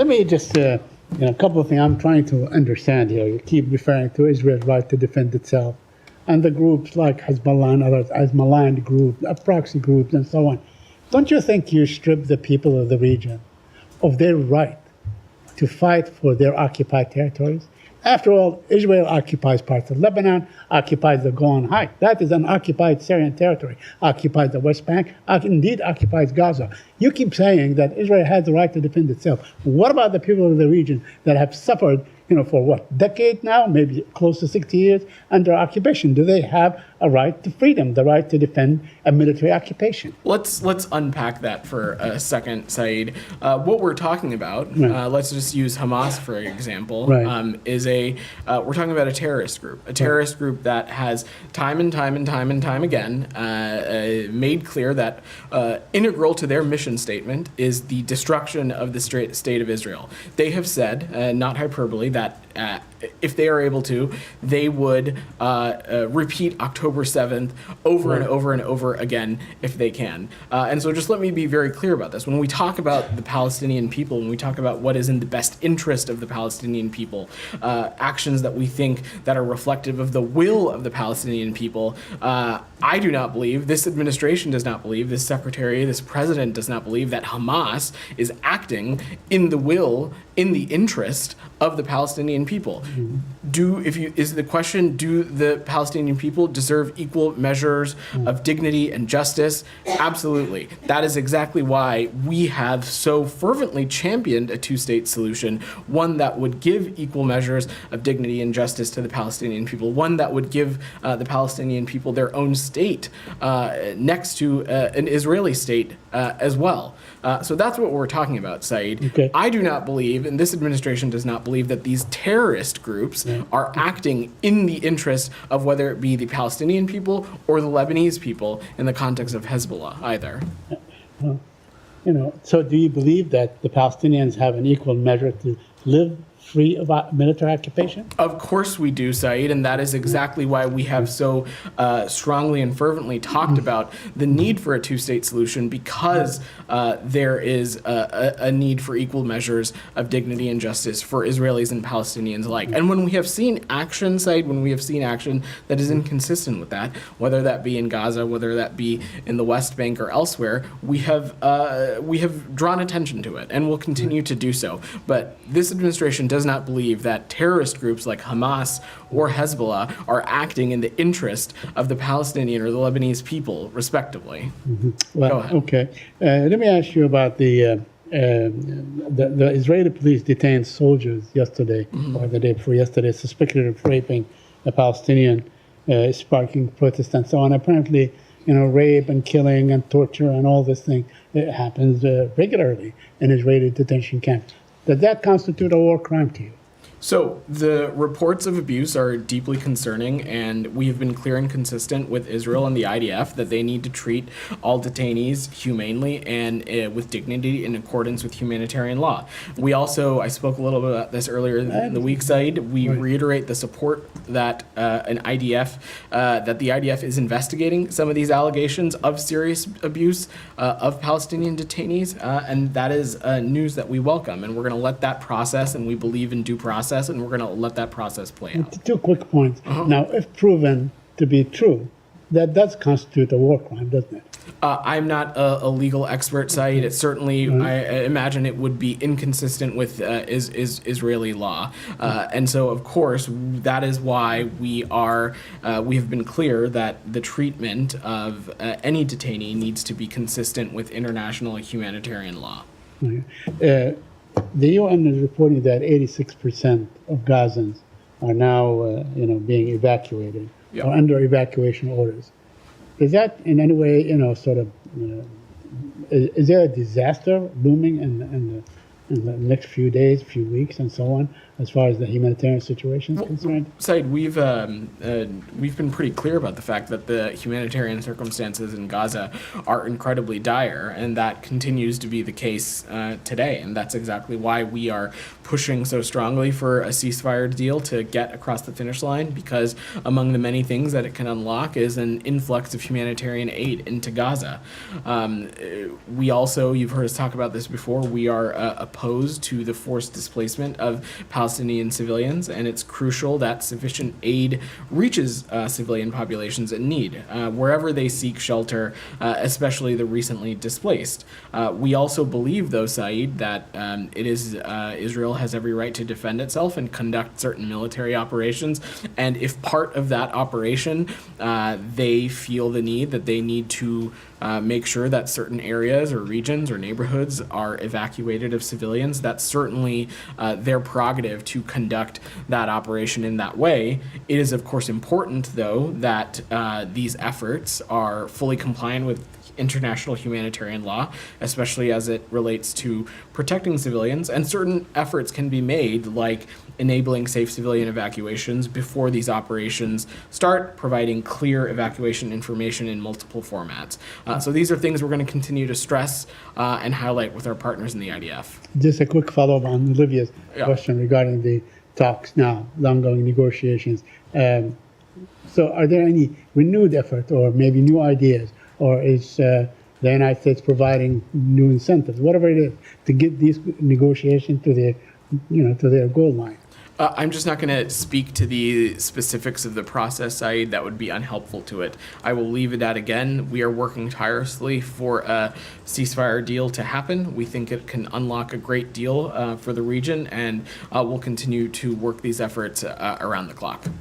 Let me just, a couple of things I'm trying to understand here. You keep referring to Israel's right to defend itself, and the groups like Hezbollah and others as maligned groups, proxy groups, and so on. Don't you think you strip the people of the region of their right to fight for their occupied territories? After all, Israel occupies parts of Lebanon, occupies the Golan Heights. That is an occupied Syrian territory, occupies the West Bank, indeed occupies Gaza. You keep saying that Israel has the right to defend itself. What about the people of the region that have suffered, for what, decade now, maybe close to 60 years under occupation? Do they have a right to freedom, the right to defend a military occupation? Let's unpack that for a second, Saeed. What we're talking about, Right. let's just use Hamas for example, Right. We're talking about a terrorist group that has time and time again made clear that integral to their mission statement is the destruction of the state of Israel. They have said, not hyperbole, that if they are able to, they would repeat October 7th over and over and over again if they can. And so just let me be very clear about this. When we talk about the Palestinian people, when we talk about what is in the best interest of the Palestinian people, actions that we think that are reflective of the will of the Palestinian people, I do not believe, this administration does not believe, this secretary, this president does not believe that Hamas is acting in the interest of the Palestinian people. Is the question, do the Palestinian people deserve equal measures of dignity and justice? Absolutely. That is exactly why we have so fervently championed a two-state solution, one that would give equal measures of dignity and justice to the Palestinian people, one that would give the Palestinian people their own state next to an Israeli state as well. So that's what we're talking about, Saeed. Okay. I do not believe, and this administration does not believe, that these terrorist groups are acting in the interest of whether it be the Palestinian people or the Lebanese people in the context of Hezbollah either. So do you believe that the Palestinians have an equal measure to live free of military occupation? Of course we do, Saeed, and that is exactly why we have so strongly and fervently talked about the need for a two-state solution, because there is a need for equal measures of dignity and justice for Israelis and Palestinians alike. And when we have seen action, Saeed, when we have seen action that is inconsistent with that, whether that be in Gaza, whether that be in the West Bank or elsewhere, we have drawn attention to it and will continue to do so. But this administration does not believe that terrorist groups like Hamas or Hezbollah are acting in the interest of the Palestinian or the Lebanese people, respectively. Well, Go ahead. Okay. Let me ask you about the Israeli police detained soldiers yesterday, or the day before yesterday, suspected of raping a Palestinian, sparking protests and so on. Apparently, rape and killing and torture and all this thing, it happens regularly in Israeli detention camps. Does that constitute a war crime to you? So the reports of abuse are deeply concerning, and we have been clear and consistent with Israel and the IDF that they need to treat all detainees humanely and with dignity in accordance with humanitarian law. We also, I spoke a little bit about this earlier in the week, Said. We reiterate the support that that the IDF is investigating some of these allegations of serious abuse of Palestinian detainees, and that is news that we welcome, and we're going to let that process, and we believe in due process, and we're going to let that process play out. Two quick points. Now, if proven to be true, that does constitute a war crime, doesn't it? I'm not a legal expert, Saeed. It certainly, I imagine it would be inconsistent with Israeli law. And so, of course, that is why we have been clear that the treatment of any detainee needs to be consistent with international humanitarian law. The UN is reporting that 86% of Gazans are now, being evacuated or under evacuation orders. Is that in any way, is there a disaster looming in the next few days, few weeks, and so on, as far as the humanitarian situation is concerned? Said, we've been pretty clear about the fact that the humanitarian circumstances in Gaza are incredibly dire, and that continues to be the case today. And that's exactly why we are pushing so strongly for a ceasefire deal to get across the finish line, because among the many things that it can unlock is an influx of humanitarian aid into Gaza. We also, you've heard us talk about this before, we are opposed opposed to the forced displacement of Palestinian civilians, and it's crucial that sufficient aid reaches civilian populations in need, wherever they seek shelter, especially the recently displaced. We also believe, though, Saeed, that Israel has every right to defend itself and conduct certain military operations, and if part of that operation they feel the need that they need to make sure that certain areas or regions or neighborhoods are evacuated of civilians, that's certainly their prerogative to conduct that operation in that way. It is, of course, important, though, that these efforts are fully compliant with international humanitarian law, especially as it relates to protecting civilians, and certain efforts can be made, like enabling safe civilian evacuations before these operations start, providing clear evacuation information in multiple formats. So these are things we're going to continue to stress and highlight with our partners in the IDF. Just a quick follow-up on Olivia's Yeah. question regarding the talks now, the ongoing negotiations. So are there any renewed effort or maybe new ideas, or is the United States providing new incentives, whatever it is, to get these negotiations to their goal line? I'm just not going to speak to the specifics of the process, Saeed. That would be unhelpful to it. I will leave it at, again, we are working tirelessly for a ceasefire deal to happen. We think it can unlock a great deal for the region, and we'll continue to work these efforts around the clock.